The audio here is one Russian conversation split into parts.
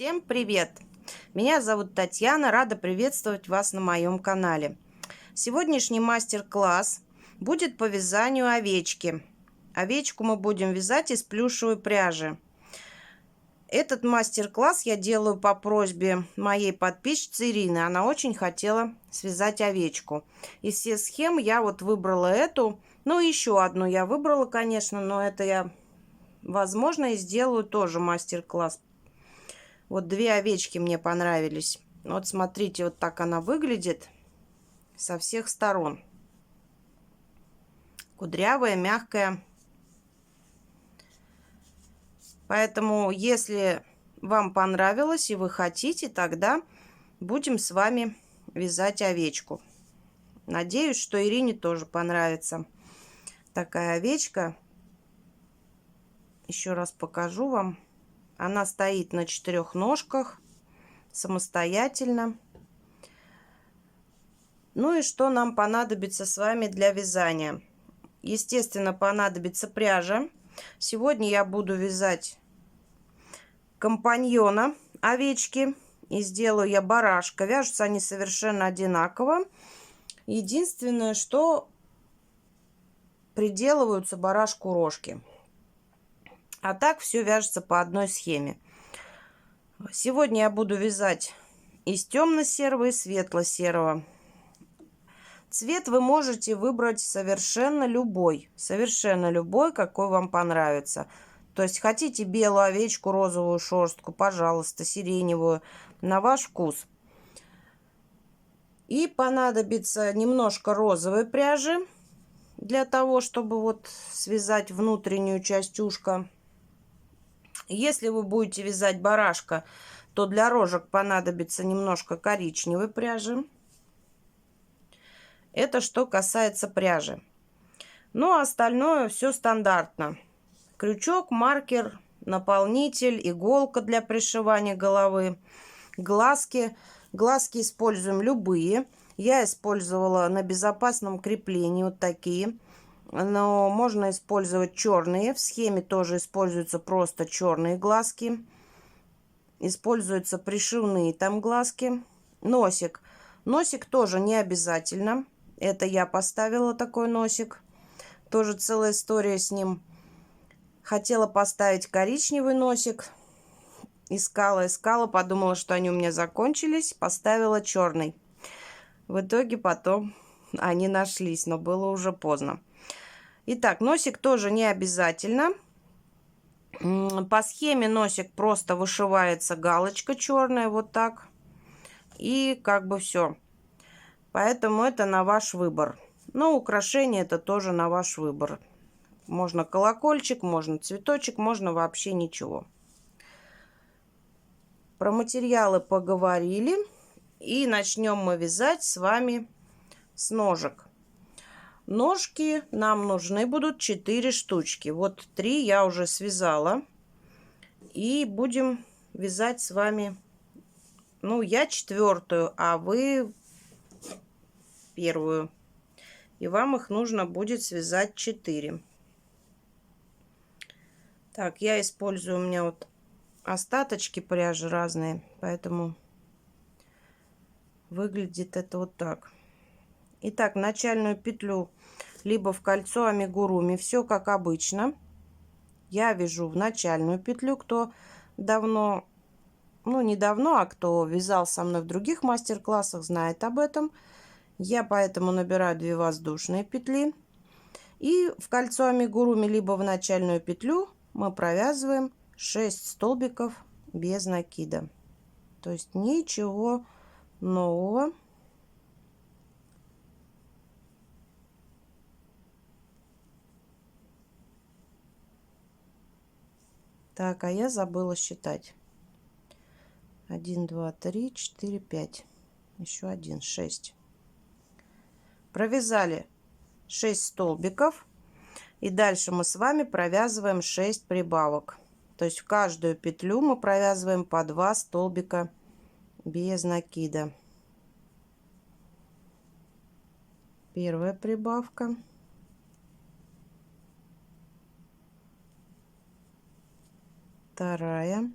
Всем привет! Меня зовут Татьяна, рада приветствовать вас на моем канале. Сегодняшний мастер-класс будет по вязанию овечки. Овечку мы будем вязать из плюшевой пряжи. Этот мастер-класс я делаю по просьбе моей подписчицы Ирины. Она очень хотела связать овечку. Из всех схем я вот выбрала эту. Ну, еще одну я выбрала, конечно, но это я, возможно, и сделаю тоже мастер-класс. Вот две овечки мне понравились. Вот смотрите, вот так она выглядит со всех сторон. Кудрявая, мягкая. Поэтому, если вам понравилось и вы хотите, тогда будем с вами вязать овечку. Надеюсь, что Ирине тоже понравится такая овечка. Еще раз покажу вам. Она стоит на 4 ножках, самостоятельно. Ну и что нам понадобится с вами для вязания? Естественно, понадобится пряжа. Сегодня я буду вязать компаньона овечки. И сделаю я барашка. Вяжутся они совершенно одинаково. Единственное, что приделываются барашку рожки. А так все вяжется по одной схеме. Сегодня я буду вязать из темно-серого и светло-серого. Цвет вы можете выбрать совершенно любой, какой вам понравится. То есть хотите белую овечку, розовую шерстку, пожалуйста, сиреневую, на ваш вкус. И понадобится немножко розовой пряжи для того, чтобы вот связать внутреннюю часть ушка. Если вы будете вязать барашка, то для рожек понадобится немножко коричневой пряжи. Это что касается пряжи. Ну, а остальное все стандартно. Крючок, маркер, наполнитель, иголка для пришивания головы, глазки. Глазки используем любые. Я использовала на безопасном креплении вот такие. Но можно использовать черные. В схеме тоже используются просто черные глазки. Используются пришивные там глазки. Носик. Носик тоже не обязательно. Это я поставила такой носик. Тоже целая история с ним. Хотела поставить коричневый носик. Искала, подумала, что они у меня закончились. Поставила черный. В итоге потом они нашлись, но было уже поздно. Итак, носик тоже не обязательно. По схеме носик просто вышивается галочка черная, вот так. И как бы все. Поэтому это на ваш выбор. Но украшение это тоже на ваш выбор. Можно колокольчик, можно цветочек, можно вообще ничего. Про материалы поговорили. И начнем мы вязать с вами с ножек. Ножки нам нужны будут 4 штучки. Вот 3 я уже связала. И будем вязать с вами, ну, я 4-ю, а вы 1-ю. И вам их нужно будет связать 4. Так, я использую, у меня вот остаточки пряжи разные, поэтому выглядит это вот так. Итак, начальную петлю либо в кольцо амигуруми, все как обычно. Я вяжу в начальную петлю, кто давно, ну не давно, а кто вязал со мной в других мастер-классах, знает об этом. Я поэтому набираю 2 воздушные петли. И в кольцо амигуруми, либо в начальную петлю мы провязываем 6 столбиков без накида. То есть ничего нового. Так, а я забыла считать. 1, 2, 3, 4, 5. Еще 1, 6. Провязали 6 столбиков. И дальше мы с вами провязываем 6 прибавок. То есть в каждую петлю мы провязываем по 2 столбика без накида. Первая прибавка. Вторая.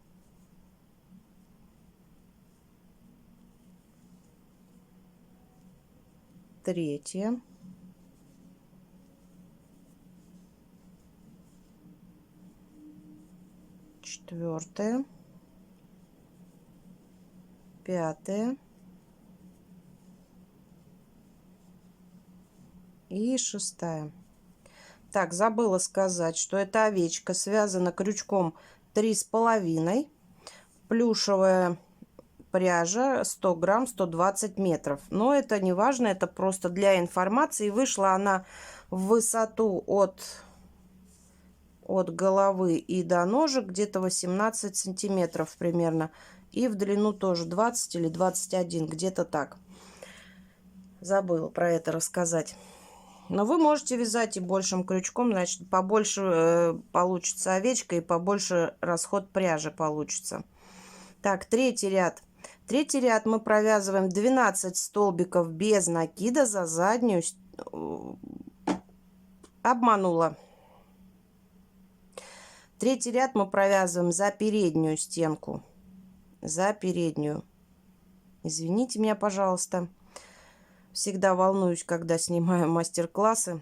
третья, четвертая, пятая и шестая. Так, забыла сказать, что эта овечка связана крючком 3,5, плюшевая пряжа 100 грамм 120 метров. Но это не важно, это просто для информации. Вышла она в высоту от головы и до ножек где-то 18 сантиметров примерно. И в длину тоже 20 или 21, где-то так. Забыла про это рассказать. Но вы можете вязать и большим крючком, значит, побольше получится овечка и побольше расход пряжи получится. Так, третий ряд. Третий ряд мы провязываем 12 столбиков без накида за заднюю. Обманула. Третий ряд мы провязываем за переднюю стенку. За переднюю. Извините меня, пожалуйста. Всегда волнуюсь, когда снимаю мастер-классы.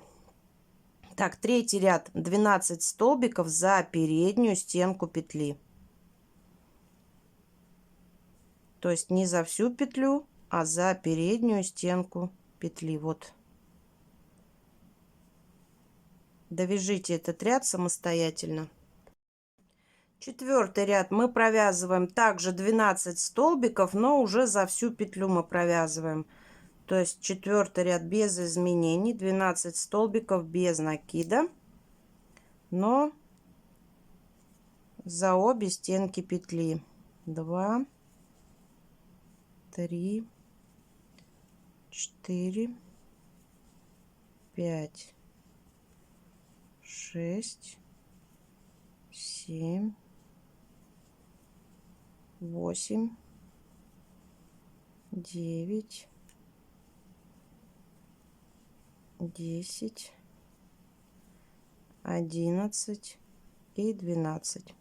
Так, третий ряд 12 столбиков за переднюю стенку петли. То есть не за всю петлю, а за переднюю стенку петли. Вот. Довяжите этот ряд самостоятельно. Четвертый ряд мы провязываем также 12 столбиков, но уже за всю петлю мы провязываем. То есть четвертый ряд без изменений, 12 столбиков без накида, но за обе стенки петли. 2, 3, 4, 5, 6, 7, 8, 9, 10, 11 и 12.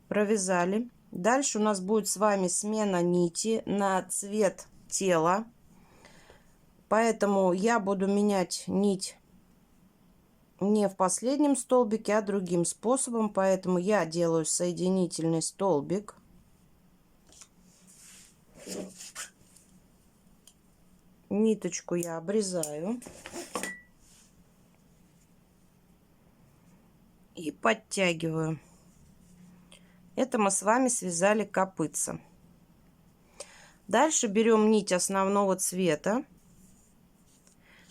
Провязали. Дальше у нас будет с вами смена нити на цвет тела. Поэтому я буду менять нить не в последнем столбике, а другим способом. Поэтому я делаю соединительный столбик. Ниточку я обрезаю и подтягиваю. Это мы с вами связали копытца. Дальше берем нить основного цвета.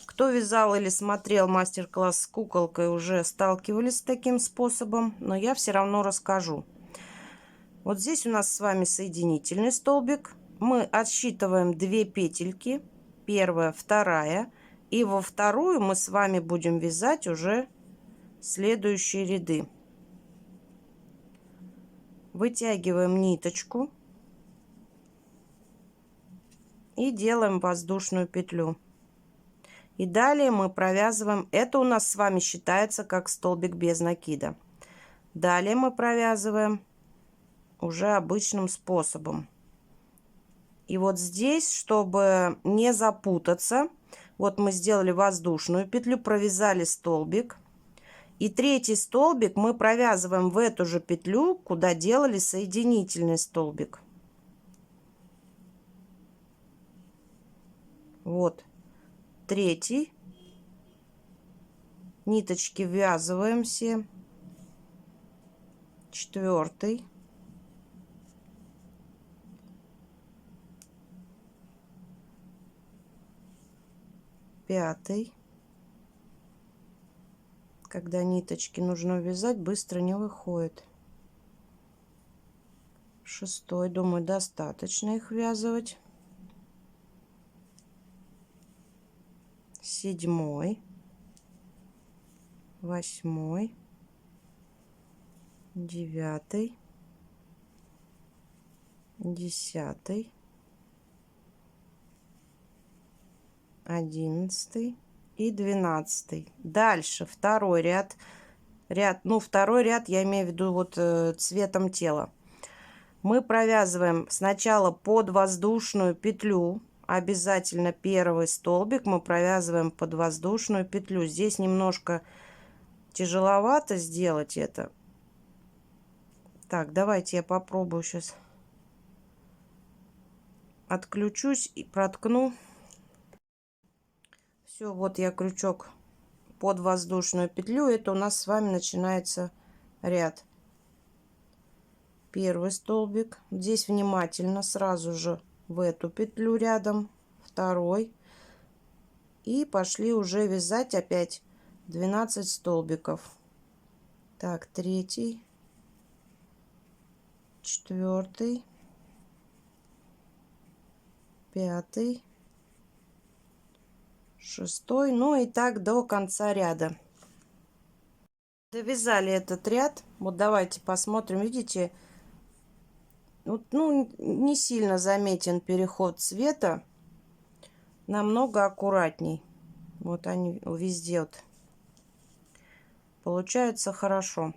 Кто вязал или смотрел мастер-класс с куколкой, уже сталкивались с таким способом, но я все равно расскажу. Вот здесь у нас с вами соединительный столбик. Мы отсчитываем 2 петельки. Первая, вторая. И во вторую мы с вами будем вязать уже следующие ряды. Вытягиваем ниточку и делаем воздушную петлю. И далее мы провязываем. Это у нас с вами считается как столбик без накида. Далее мы провязываем уже обычным способом. И вот здесь, чтобы не запутаться, вот мы сделали воздушную петлю, провязали столбик. И третий столбик мы провязываем в эту же петлю, куда делали соединительный столбик. Вот третий. Ниточки ввязываем все. Четвертый. Пятый. Когда ниточки нужно вязать, быстро не выходит. Шестой, думаю, достаточно их ввязывать. Седьмой. Восьмой. Девятый. Десятый. 11 и 12. Дальше второй ряд. Второй ряд я имею в виду вот цветом тела. Мы провязываем сначала под воздушную петлю обязательно первый столбик мы провязываем под воздушную петлю. Здесь немножко тяжеловато сделать это. Так, давайте я попробую сейчас. Отключусь и проткну. Все, вот я крючок под воздушную петлю. Это у нас с вами начинается ряд. Первый столбик. Здесь внимательно сразу же в эту петлю рядом. Второй. И пошли уже вязать опять 12 столбиков. Так, третий. Четвертый. Пятый. Шестой. Ну и так до конца ряда. Довязали этот ряд. Вот давайте посмотрим. Видите, вот, ну, не сильно заметен переход цвета. Намного аккуратней. Вот они везде вот. Получается хорошо.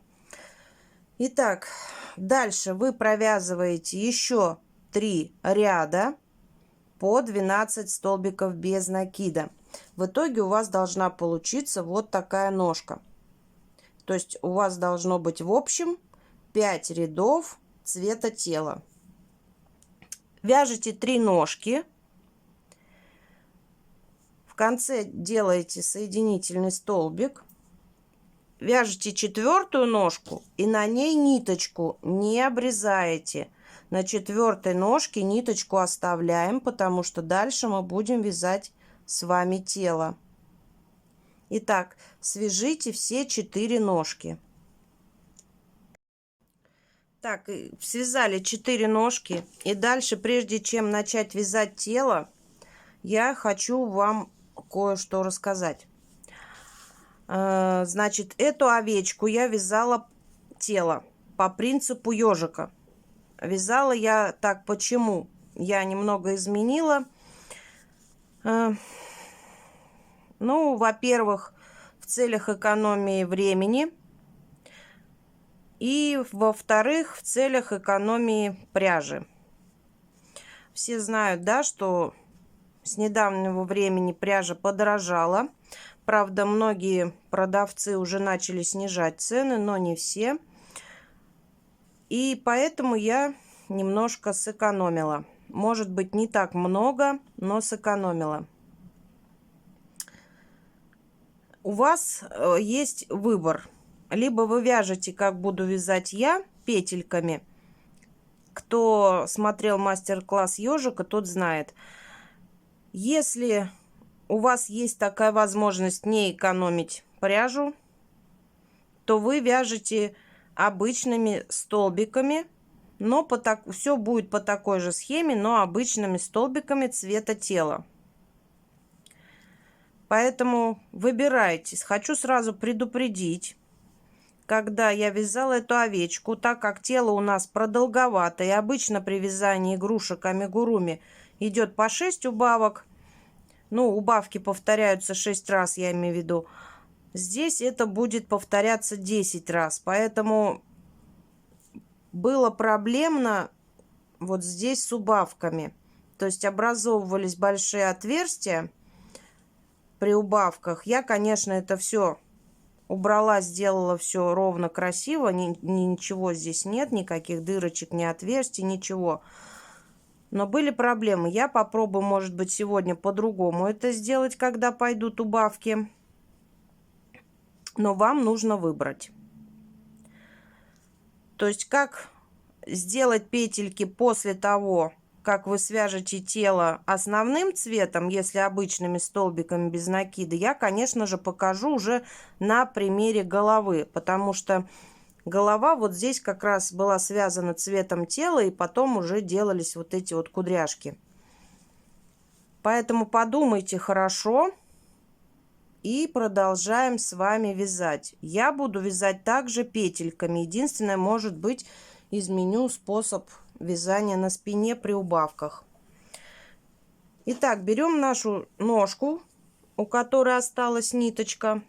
Итак, дальше вы провязываете еще 3 ряда по 12 столбиков без накида. В итоге у вас должна получиться вот такая ножка. То есть у вас должно быть в общем 5 рядов цвета тела. Вяжете 3 ножки. В конце делаете соединительный столбик. Вяжете 4-ю ножку и на ней ниточку не обрезаете. На 4-й ножке ниточку оставляем, потому что дальше мы будем вязать с вами тело. Итак, свяжите все 4 ножки. Так, связали 4 ножки. И дальше, прежде чем начать вязать тело, я хочу вам кое-что рассказать. Значит, эту овечку я вязала тело по принципу ежика. Вязала я так, почему? Я немного изменила. Ну, во-первых, в целях экономии времени. И, во-вторых, в целях экономии пряжи. Все знают, да, что с недавнего времени пряжа подорожала. Правда, многие продавцы уже начали снижать цены, но не все. И поэтому я немножко сэкономила. Может быть, не так много, но сэкономила. У вас есть выбор. Либо вы вяжете, как буду вязать я, петельками. Кто смотрел мастер-класс ежика, тот знает. Если у вас есть такая возможность не экономить пряжу, то вы вяжете обычными столбиками, но все будет по такой же схеме, но обычными столбиками цвета тела. Поэтому выбирайте. Хочу сразу предупредить, когда я вязала эту овечку, так как тело у нас продолговато, и обычно при вязании игрушек амигуруми идет по 6 убавок. Ну, убавки повторяются 6 раз, я имею в виду. Здесь это будет повторяться 10 раз. Поэтому было проблемно вот здесь с убавками. То есть образовывались большие отверстия при убавках. Я, конечно, это все убрала, сделала все ровно, красиво. Ничего здесь нет, никаких дырочек, ни отверстий, ничего. Но были проблемы. Я попробую, может быть, сегодня по-другому это сделать, когда пойдут убавки. Но вам нужно выбрать. То есть, как сделать петельки после того, как вы свяжете тело основным цветом, если обычными столбиками без накида, я, конечно же, покажу уже на примере головы, потому что голова вот здесь как раз была связана цветом тела, и потом уже делались вот эти вот кудряшки. Поэтому подумайте хорошо и продолжаем с вами вязать. Я буду вязать также петельками. Единственное, может быть, изменю способ вязания на спине при убавках. Итак, берем нашу ножку, у которой осталась ниточка.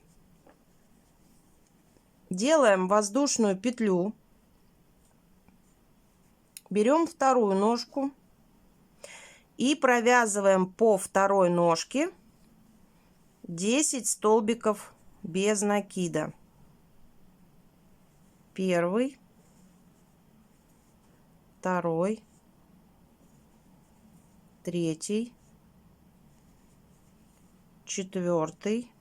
Делаем воздушную петлю. Берем вторую ножку И провязываем по второй ножке 10 столбиков без накида. Первый, второй, третий, четвертый,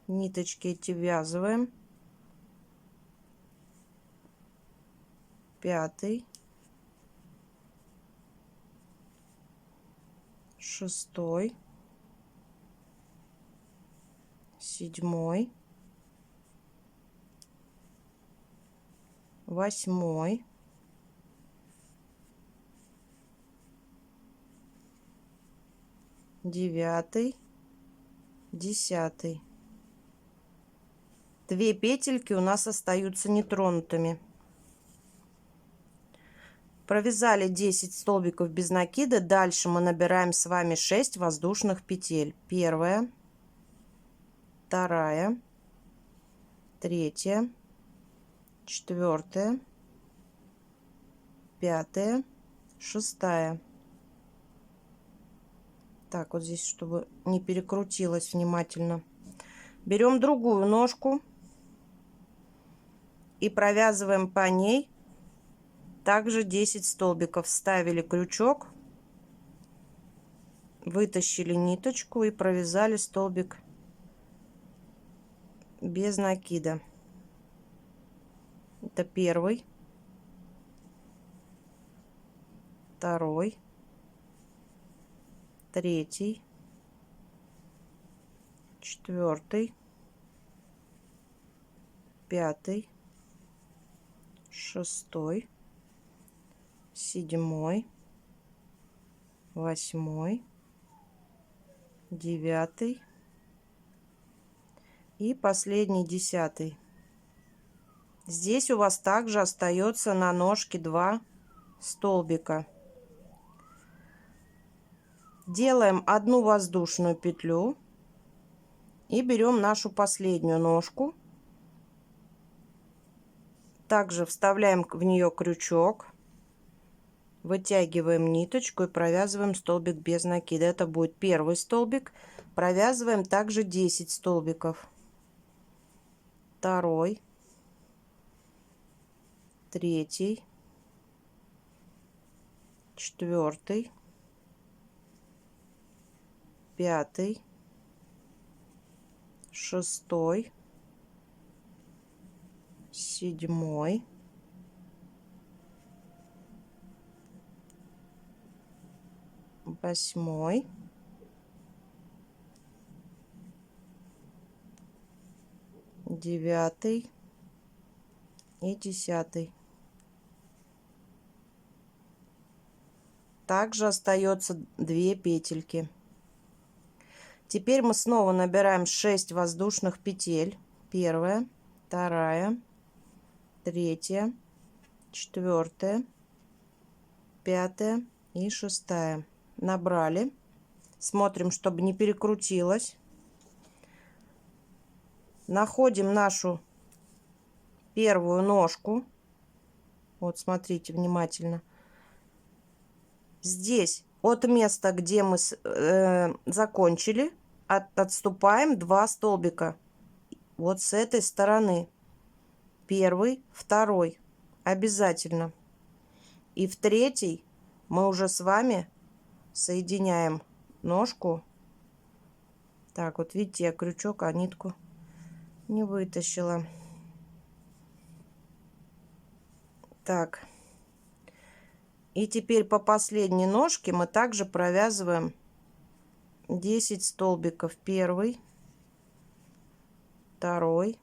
ниточки эти ввязываем, пятый, шестой, седьмой, восьмой, девятый, десятый. 2 петельки у нас остаются нетронутыми. Провязали 10 столбиков без накида. Дальше мы набираем с вами 6 воздушных петель. Первая, вторая, третья, четвертая, пятая, шестая. Так, вот здесь, чтобы не перекрутилось, внимательно. Берем другую ножку и провязываем по ней также 10 столбиков. Вставили крючок, вытащили ниточку и провязали столбик без накида. Это первый, второй, третий, четвертый, пятый, шестой, седьмой, восьмой, девятый и последний, 10. Здесь у вас также остается на ножке 2 столбика. Делаем одну воздушную петлю и берем нашу последнюю ножку. Также вставляем в нее крючок, вытягиваем ниточку и провязываем столбик без накида. Это будет первый столбик. Провязываем также 10 столбиков. Второй, третий, четвертый, пятый, шестой, седьмой, восьмой, девятый и 10. Также остается 2 петельки. Теперь мы снова набираем 6 воздушных петель. Первая, вторая, третья, четвертая, пятая и шестая. Набрали. Смотрим, чтобы не перекрутилось. Находим нашу первую ножку. Вот смотрите внимательно. Здесь от места, где мы закончили, отступаем 2 столбика. Вот с этой стороны. Первый, второй. Обязательно. И в третий мы уже с вами соединяем ножку. Так, вот видите, я крючок, а нитку не вытащила. Так. И теперь по последней ножке мы также провязываем 10 столбиков. Первый, второй,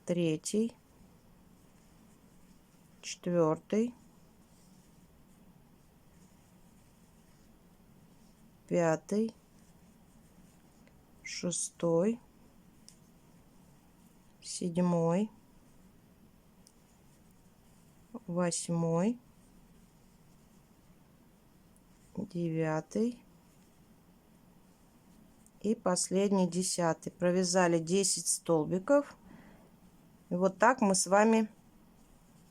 третий, четвертый, пятый, шестой, седьмой, восьмой, девятый и последний, 10. Провязали 10 столбиков. И вот так мы с вами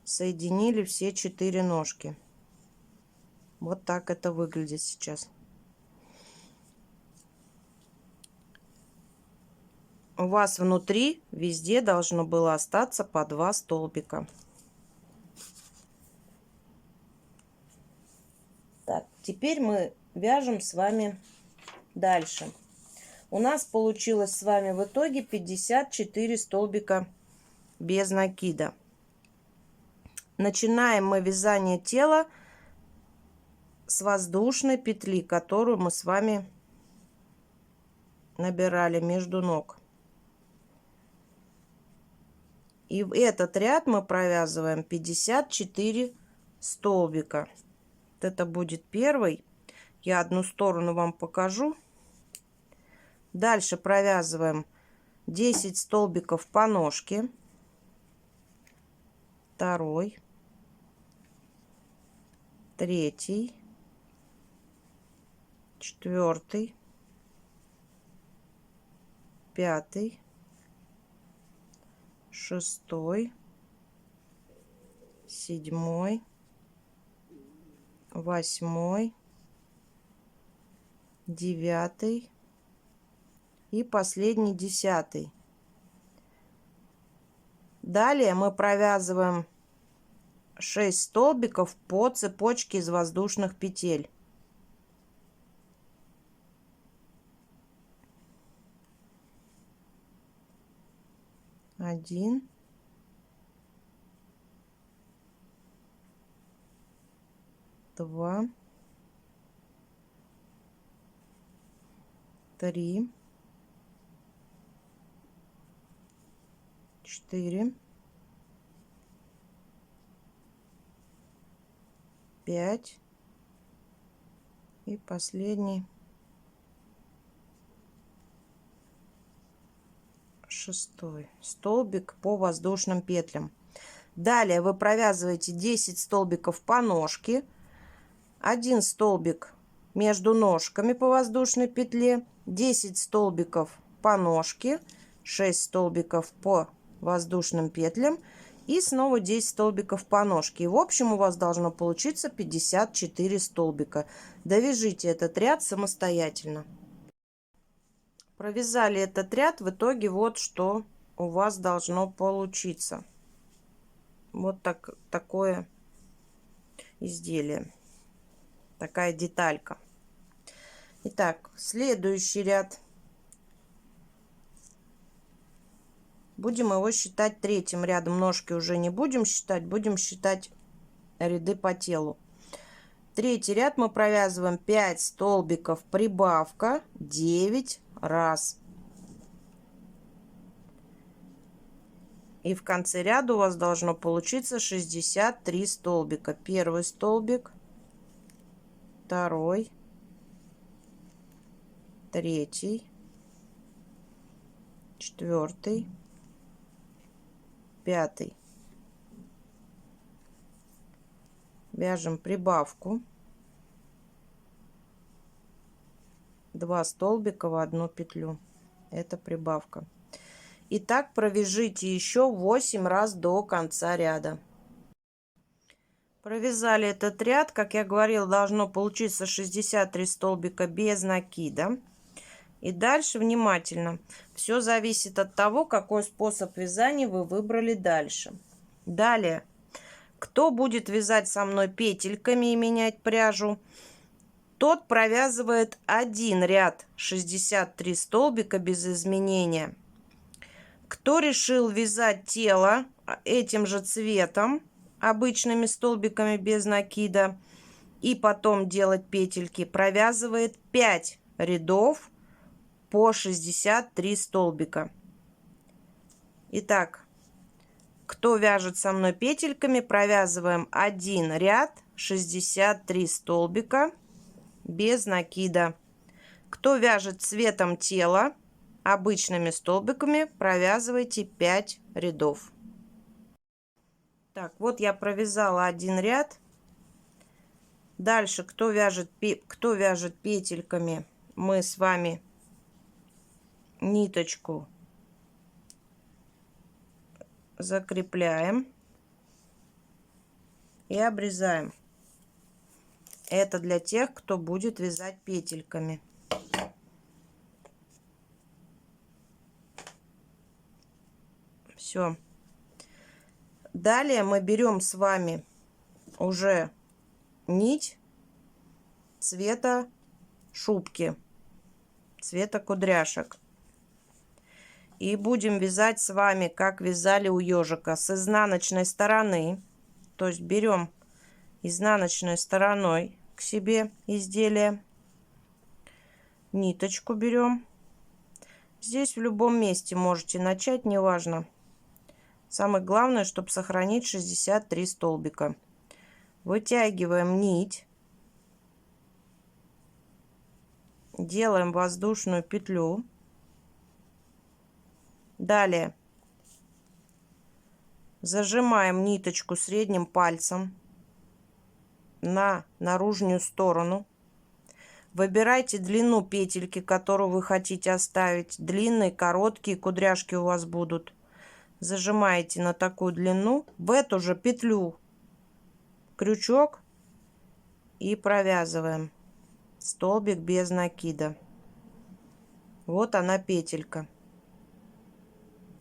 соединили все 4 ножки. Вот так это выглядит сейчас. У вас внутри везде должно было остаться по 2 столбика. Так, теперь мы вяжем с вами дальше. У нас получилось с вами в итоге 54 столбика без накида. Начинаем мы вязание тела с воздушной петли, которую мы с вами набирали между ног. И в этот ряд мы провязываем 54 столбика. Вот это будет первый. Я одну сторону вам покажу. Дальше провязываем 10 столбиков по ножке. Второй. Третий. Четвертый. Пятый. Шестой. Седьмой. Восьмой. Девятый. И последний 10. Далее мы провязываем 6 столбиков по цепочке из воздушных петель. 1, 2, 3, 4, 5 и последний 6 столбик по воздушным петлям. Далее вы провязываете 10 столбиков по ножке, 1 столбик между ножками по воздушной петле, 10 столбиков по ножке, 6 столбиков по воздушным петлям и снова 10 столбиков по ножке. И в общем у вас должно получиться 54 столбика. Довяжите этот ряд самостоятельно. Провязали этот ряд, в итоге вот что у вас должно получиться. Вот такое изделие, такая деталька. Итак, следующий ряд. Будем его считать третьим рядом. Ножки уже не будем считать ряды по телу. Третий ряд мы провязываем 5 столбиков прибавка 9 раз. И в конце ряда у вас должно получиться 63 столбика. Первый столбик, второй, третий, четвертый, пятый. Вяжем прибавку. 2 столбика в одну петлю. Это прибавка. И так провяжите еще 8 раз до конца ряда. Провязали этот ряд, как я говорила, должно получиться 63 столбика без накида. И дальше внимательно. Все зависит от того, какой способ вязания вы выбрали дальше. Далее, кто будет вязать со мной петельками и менять пряжу, тот провязывает один ряд 63 столбика без изменения. Кто решил вязать тело этим же цветом, обычными столбиками без накида, и потом делать петельки, провязывает 5 рядов по 63 столбика. Итак, кто вяжет со мной петельками, провязываем один ряд 63 столбика без накида. Кто вяжет цветом тела, обычными столбиками, провязывайте 5 рядов. Так, вот я провязала один ряд. Дальше, кто вяжет петельками, мы с вами ниточку закрепляем. и обрезаем. Это для тех, кто будет вязать петельками. Все. Далее мы берем с вами уже нить цвета шубки, цвета кудряшек. И будем вязать с вами, как вязали у ежика, с изнаночной стороны. То есть берем изнаночной стороной к себе изделие, ниточку берем. Здесь в любом месте можете начать, неважно. Самое главное, чтобы сохранить 63 столбика. Вытягиваем нить, делаем воздушную петлю. Далее зажимаем ниточку средним пальцем на наружную сторону. Выбирайте длину петельки, которую вы хотите оставить. Длинные, короткие, кудряшки у вас будут. Зажимаете на такую длину. В эту же петлю крючок и провязываем столбик без накида. Вот она петелька.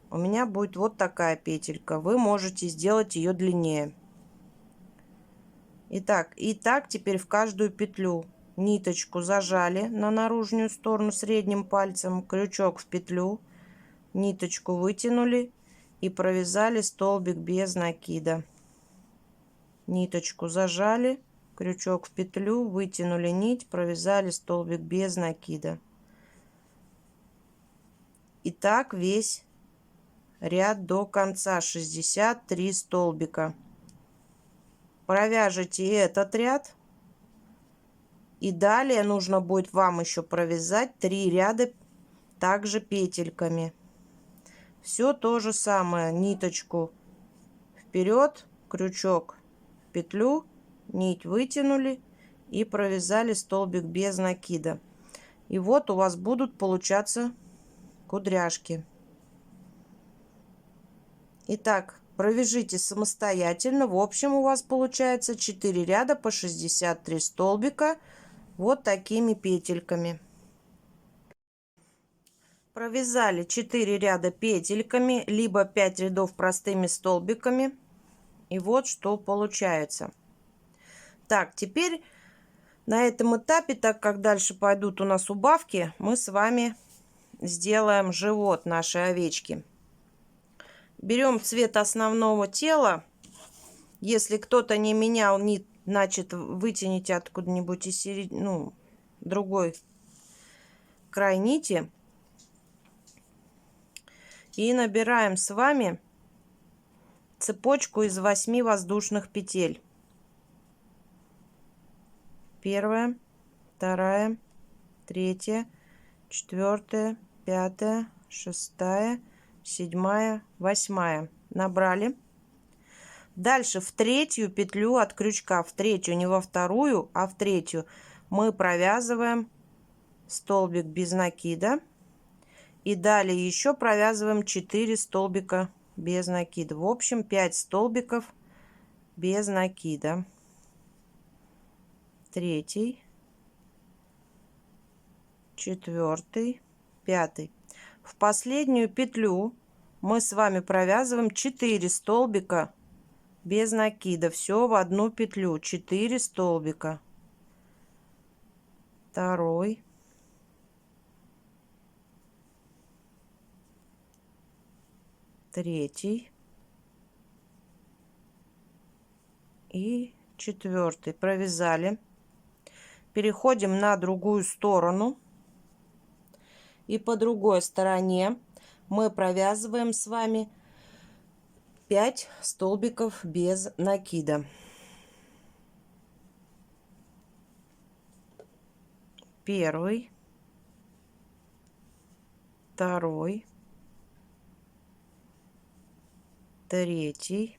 У меня будет вот такая петелька. Вы можете сделать ее длиннее. Итак, и так теперь в каждую петлю ниточку зажали на наружную сторону средним пальцем, крючок в петлю, ниточку вытянули и провязали столбик без накида. Ниточку зажали, крючок в петлю, вытянули нить, провязали столбик без накида. И так весь ряд до конца, 63 столбика. Провяжите этот ряд. И далее нужно будет вам еще провязать 3 ряда также петельками. Все то же самое. Ниточку вперед, крючок в петлю, нить вытянули и провязали столбик без накида. И вот у вас будут получаться кудряшки. Итак, провяжите самостоятельно. В общем, у вас получается 4 ряда по 63 столбика. Вот такими петельками. Провязали 4 ряда петельками, либо 5 рядов простыми столбиками. И вот что получается. Так, теперь на этом этапе, так как дальше пойдут у нас убавки, мы с вами сделаем живот нашей овечки. Берем цвет основного тела. Если кто-то не менял нить, значит, вытяните откуда-нибудь из середины, другой край нити. И набираем с вами цепочку из 8 воздушных петель. Первая, вторая, третья, четвертая, пятая, шестая, седьмая, восьмая. Набрали. Дальше в третью петлю от крючка, в третью, не во вторую, а в третью, мы провязываем столбик без накида. И далее еще провязываем 4 столбика без накида. В общем, 5 столбиков без накида. Третий, четвертый, пятый. В последнюю петлю мы с вами провязываем 4 столбика без накида. Все в одну петлю. 4 столбика. Второй. Третий. И четвертый. Провязали. Переходим на другую сторону. И по другой стороне мы провязываем с вами 5 столбиков без накида. Первый, второй, третий,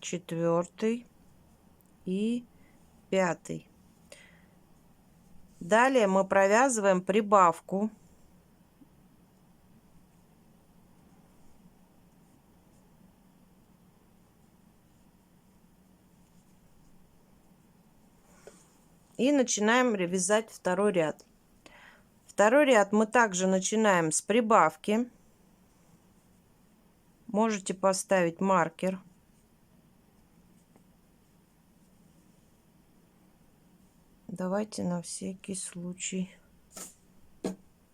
четвертый и пятый. Далее мы провязываем прибавку. И начинаем вязать второй ряд. Второй ряд мы также начинаем с прибавки. Можете поставить маркер. Давайте на всякий случай.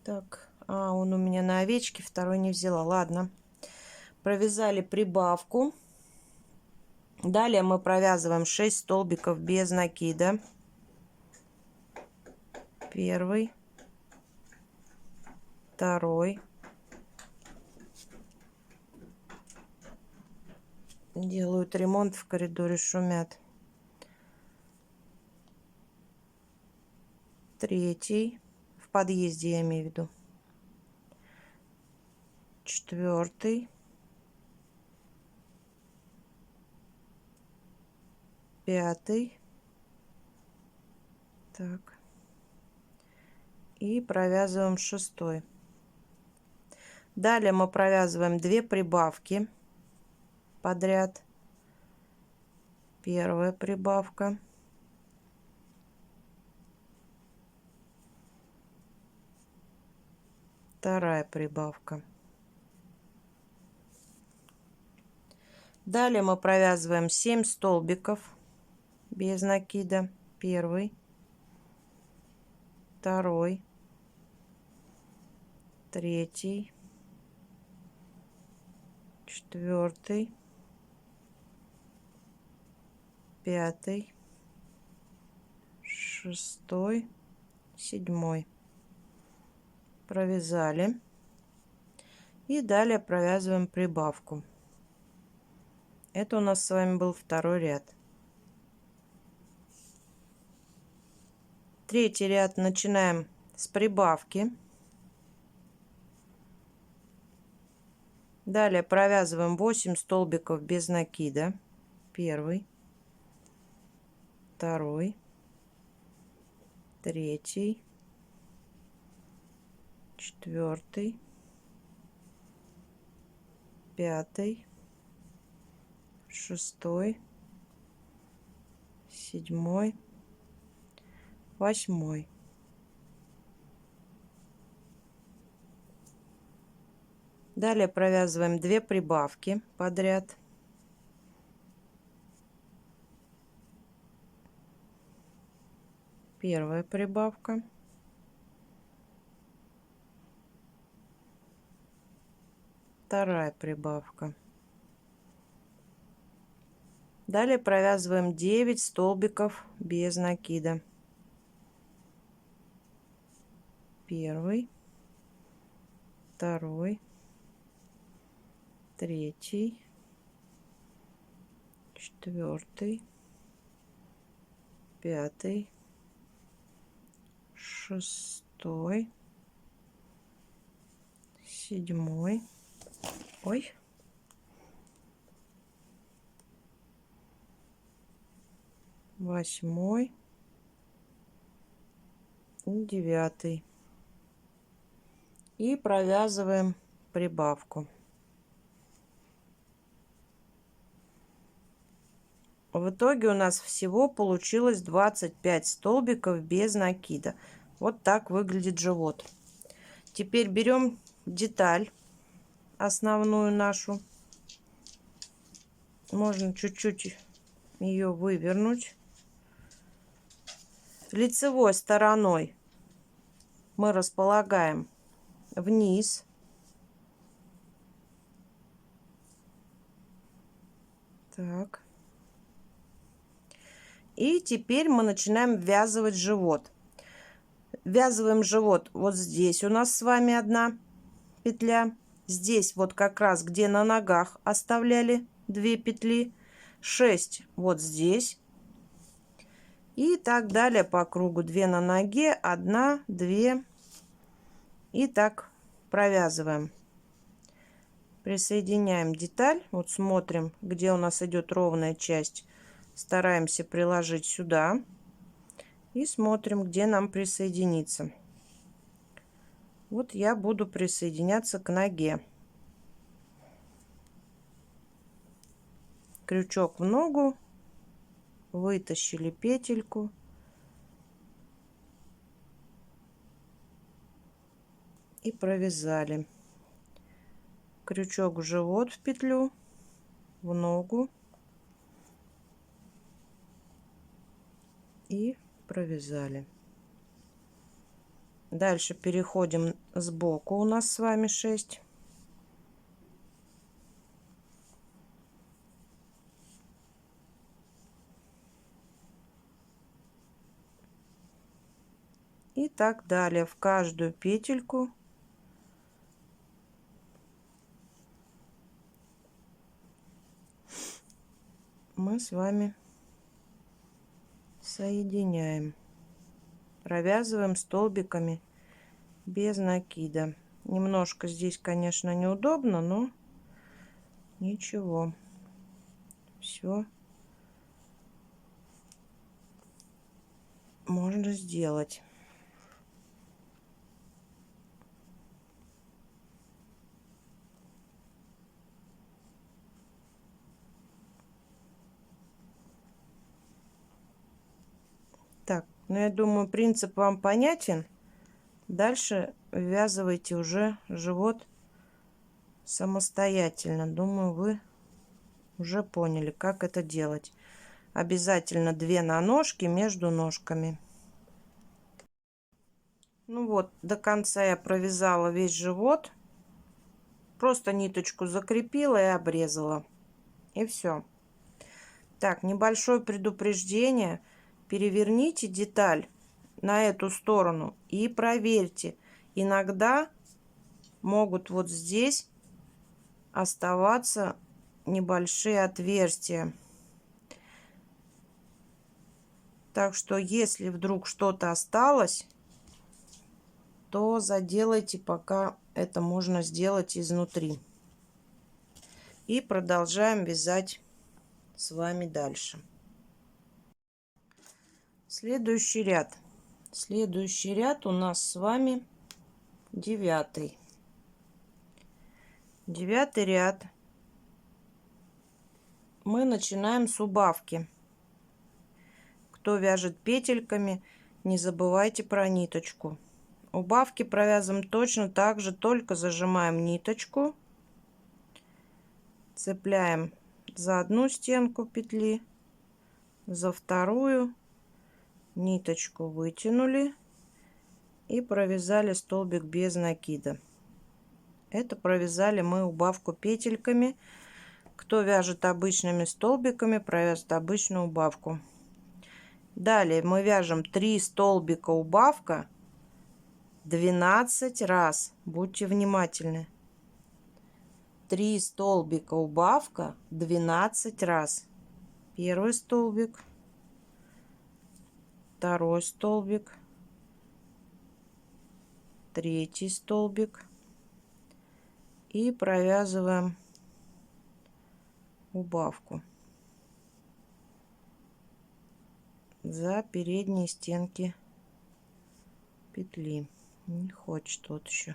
Так, он у меня на овечке, второй не взяла. Ладно. Провязали прибавку. Далее мы провязываем 6 столбиков без накида. Первый, второй. Делают ремонт в коридоре, шумят. Третий. В подъезде я имею в виду. Четвертый. Пятый. Так. И провязываем шестой. Далее мы провязываем 2 прибавки подряд. Первая прибавка. Вторая прибавка. Далее мы провязываем 7 столбиков без накида. Первый, второй, третий, четвертый, пятый, шестой, седьмой. Провязали. И далее провязываем прибавку. Это у нас с вами был второй ряд. Третий ряд начинаем с прибавки. Далее провязываем 8 столбиков без накида. Первый, второй, третий, четвертый, пятый, шестой, седьмой, восьмой. Далее провязываем 2 прибавки подряд. Первая прибавка. Вторая прибавка. Далее провязываем 9 столбиков без накида. Первый, второй, третий, четвертый, пятый, шестой, седьмой. Ой. Восьмой и девятый. И провязываем прибавку. В итоге у нас всего получилось 25 столбиков без накида. Вот так выглядит живот. Теперь берем деталь основную нашу. Можно чуть-чуть ее вывернуть. Лицевой стороной мы располагаем вниз. Так. И теперь мы начинаем ввязывать живот. Ввязываем живот вот здесь у нас с вами одна петля. Здесь вот как раз где на ногах оставляли 2 петли. 6 вот здесь. И так далее по кругу. 2 на ноге, 1, 2. И так провязываем. Присоединяем деталь. Вот смотрим, где у нас идет ровная часть. Стараемся приложить сюда. И смотрим, где нам присоединиться. Вот я буду присоединяться к ноге. Крючок в ногу. Вытащили петельку. и провязали. Крючок в живот, в петлю, в ногу и провязали. Дальше переходим сбоку, у нас с вами 6. И так далее в каждую петельку мы с вами соединяем, провязываем столбиками без накида. Немножко здесь, конечно, неудобно, но ничего, все можно сделать. Так, ну я думаю, принцип вам понятен. Дальше ввязывайте уже живот самостоятельно. Думаю, вы уже поняли, как это делать. Обязательно 2 на ножки между ножками. Ну вот, до конца я провязала весь живот. Просто ниточку закрепила и обрезала. И все. Так, небольшое предупреждение. Переверните деталь на эту сторону и проверьте. Иногда могут вот здесь оставаться небольшие отверстия. Так что если вдруг что-то осталось, то заделайте, пока это можно сделать изнутри. И продолжаем вязать с вами дальше. Следующий ряд. Следующий ряд у нас с вами 9. 9 ряд. Мы начинаем с убавки. Кто вяжет петельками, не забывайте про ниточку. Убавки провязываем точно так же, только зажимаем ниточку, цепляем за одну стенку петли, за вторую, ниточку вытянули и провязали столбик без накида. Это провязали мы убавку петельками. Кто вяжет обычными столбиками, провяжет обычную убавку. Далее мы вяжем 3 столбика убавка 12 раз. Будьте внимательны. 3 столбика убавка 12 раз. Первый столбик, второй столбик, третий столбик и провязываем убавку за передние стенки петли. Не хочет вот еще.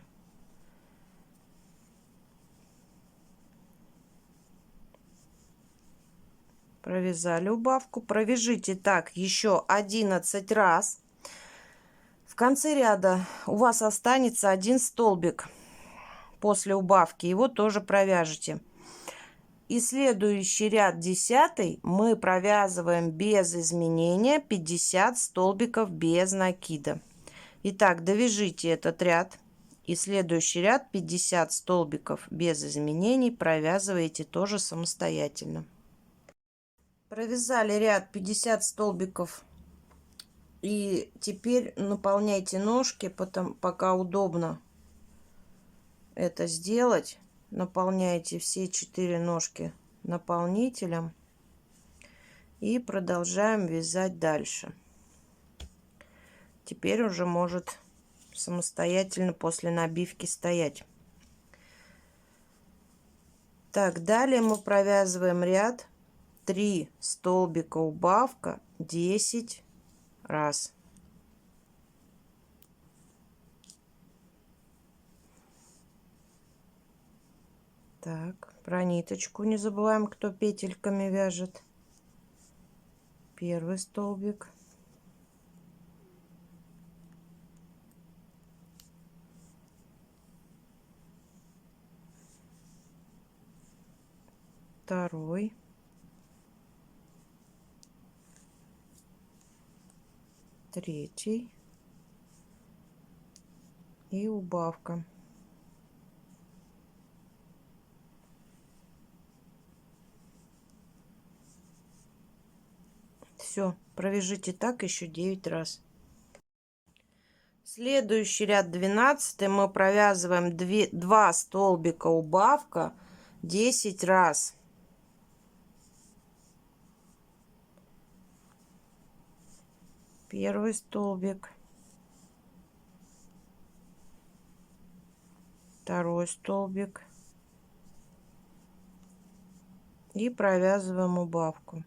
Провязали убавку. Провяжите так еще 11 раз. В конце ряда у вас останется один столбик после убавки. Его тоже провяжете. И следующий ряд 10 мы провязываем без изменения 50 столбиков без накида. Итак, довяжите этот ряд. И следующий ряд 50 столбиков без изменений провязываете тоже самостоятельно. Провязали ряд 50 столбиков. И теперь наполняйте ножки, пока удобно это сделать. Наполняйте все 4 ножки наполнителем. И продолжаем вязать дальше. Теперь уже может самостоятельно после набивки стоять. Так, далее мы провязываем ряд 3 столбика убавка 10 раз. Так, про ниточку не забываем, кто петельками вяжет. Первый столбик, второй, третий и убавка. Все, провяжите так еще 9 раз. Следующий ряд 12 мы провязываем 2 столбика убавка 10 раз. Первый столбик, второй столбик и провязываем убавку.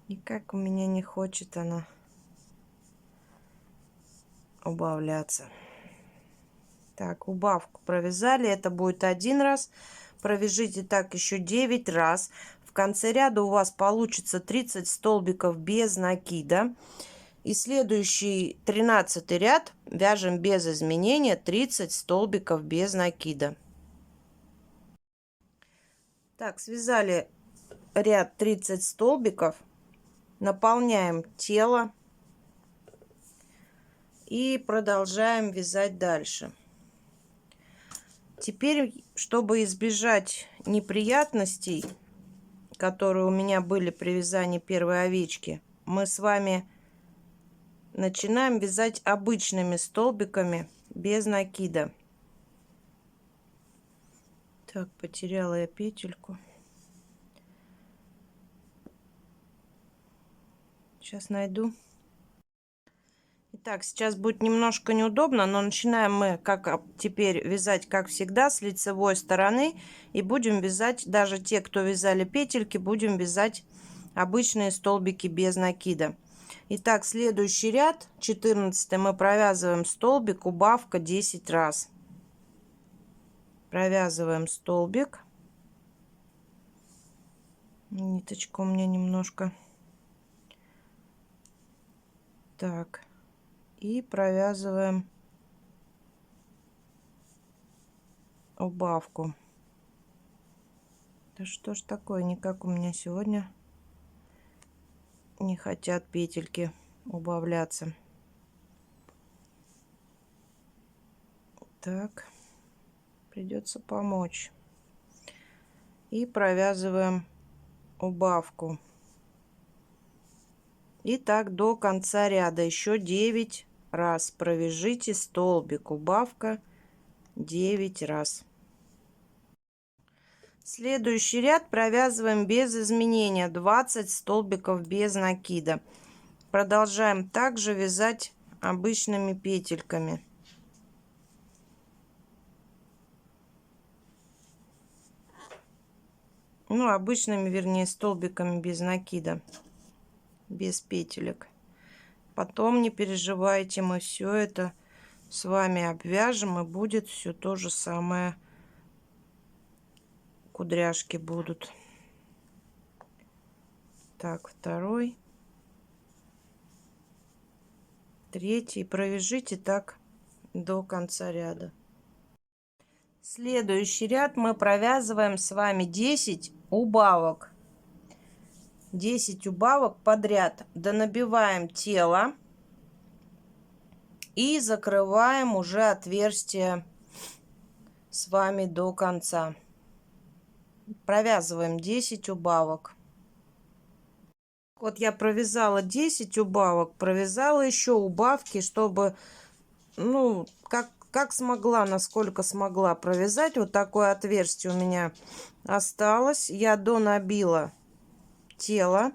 Никак у меня не хочет она убавляться. Так, убавку провязали, это будет 1 раз. Провяжите так еще 9 раз. В конце ряда у вас получится 30 столбиков без накида. И следующий 13 ряд вяжем без изменения 30 столбиков без накида. Так, связали ряд 30 столбиков. Наполняем тело и продолжаем вязать дальше. Теперь, чтобы избежать неприятностей, которые у меня были при вязании первой овечки, мы с вами начинаем вязать обычными столбиками без накида. Так, потеряла я петельку. Сейчас найду. Итак, сейчас будет немножко неудобно, но начинаем мы как теперь вязать, как всегда, с лицевой стороны. И будем вязать, даже те, кто вязали петельки, будем вязать обычные столбики без накида. Итак, следующий ряд, 14, мы провязываем столбик, убавка 10 раз. Провязываем столбик. Ниточка у меня немножко... Так, и провязываем убавку. Да что ж такое, никак у меня сегодня не хотят петельки убавляться. Так, придется помочь. И провязываем убавку. И так до конца ряда еще 9 раз провяжите столбик, убавка 9 раз. Следующий ряд провязываем без изменения 20 столбиков без накида. Продолжаем также вязать обычными петельками. Ну, обычными, вернее, столбиками без накида. Без петелек. Потом не переживайте, мы все это с вами обвяжем, и будет все то же самое. Кудряшки будут. Так, второй, третий. Провяжите так до конца ряда. Следующий ряд мы провязываем с вами 10 убавок. 10 убавок подряд. Донабиваем тело и закрываем уже отверстие с вами до конца. Провязываем 10 убавок. Вот я провязала 10 убавок, провязала еще убавки, чтобы, ну, как смогла, насколько смогла провязать. Вот такое отверстие у меня осталось. Я донабила тело.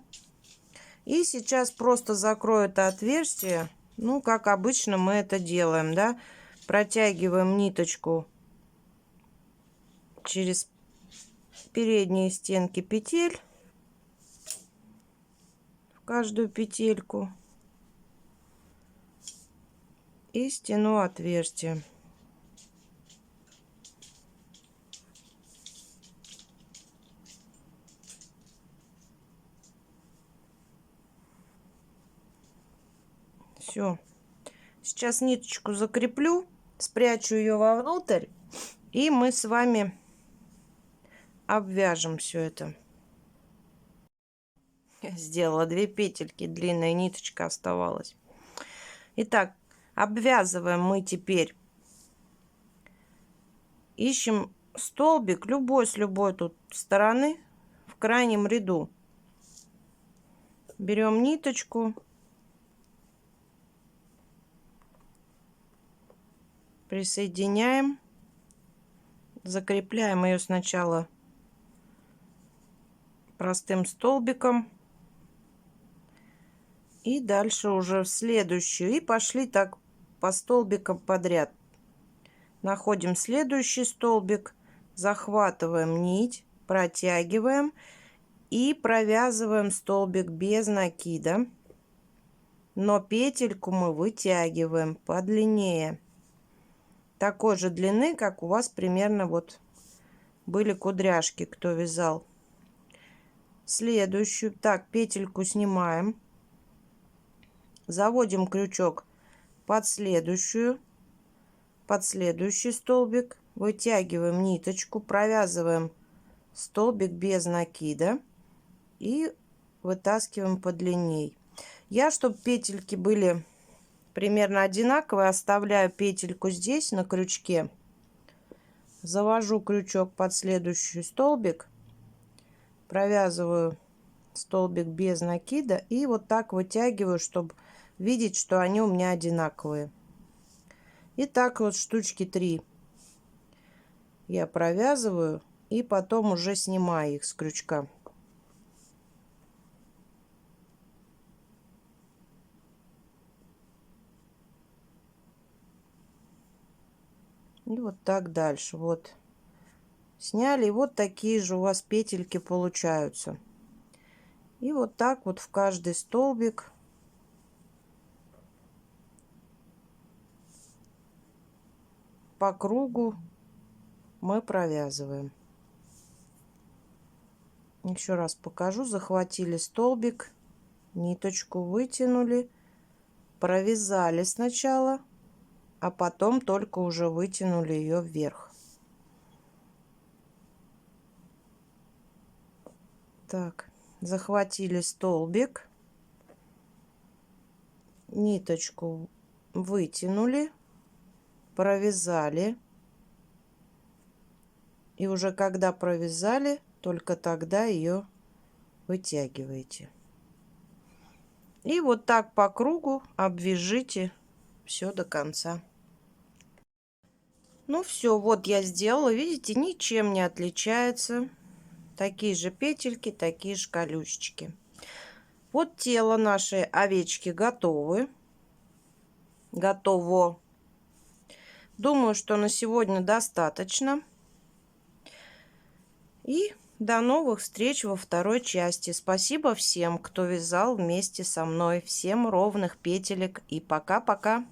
И сейчас просто закрою это отверстие. Ну, как обычно мы это делаем, да. Протягиваем ниточку через передние стенки петель. В каждую петельку. И стяну отверстие. Все. Сейчас ниточку закреплю спрячу ее вовнутрь, и мы с вами обвяжем все это. Я сделала 2 петельки, длинная ниточка оставалась. Итак, обвязываем мы теперь. Ищем столбик любой с любой тут стороны в крайнем ряду. Берем ниточку, присоединяем, закрепляем ее сначала простым столбиком и дальше уже в следующую. И пошли так по столбикам подряд. Находим следующий столбик, захватываем нить, протягиваем и провязываем столбик без накида, но петельку мы вытягиваем подлиннее, такой же длины, как у вас примерно вот были кудряшки, кто вязал. Следующую, так, петельку снимаем, заводим крючок под следующий столбик, вытягиваем ниточку, провязываем столбик без накида и вытаскиваем подлинней. Я, чтобы петельки были примерно одинаковые, оставляю петельку здесь на крючке, завожу крючок под следующий столбик, провязываю столбик без накида и вот так вытягиваю, чтобы видеть, что они у меня одинаковые. И так вот штучки 3 я провязываю и потом уже снимаю их с крючка. И вот так дальше. Вот сняли, и вот такие же у вас петельки получаются. И вот так вот в каждый столбик по кругу мы провязываем. Еще раз покажу. Захватили столбик, ниточку вытянули, провязали сначала, а потом только уже вытянули ее вверх. Так, захватили столбик, ниточку вытянули, провязали, и уже когда провязали, только тогда ее вытягиваете. И вот так по кругу обвяжите все до конца. Ну все, вот я сделала, видите, ничем не отличается. Такие же петельки, такие же колючечки. Вот тело нашей овечки готово. Думаю, что на сегодня достаточно. И до новых встреч во второй части. Спасибо всем, кто вязал вместе со мной. Всем ровных петелек и пока-пока.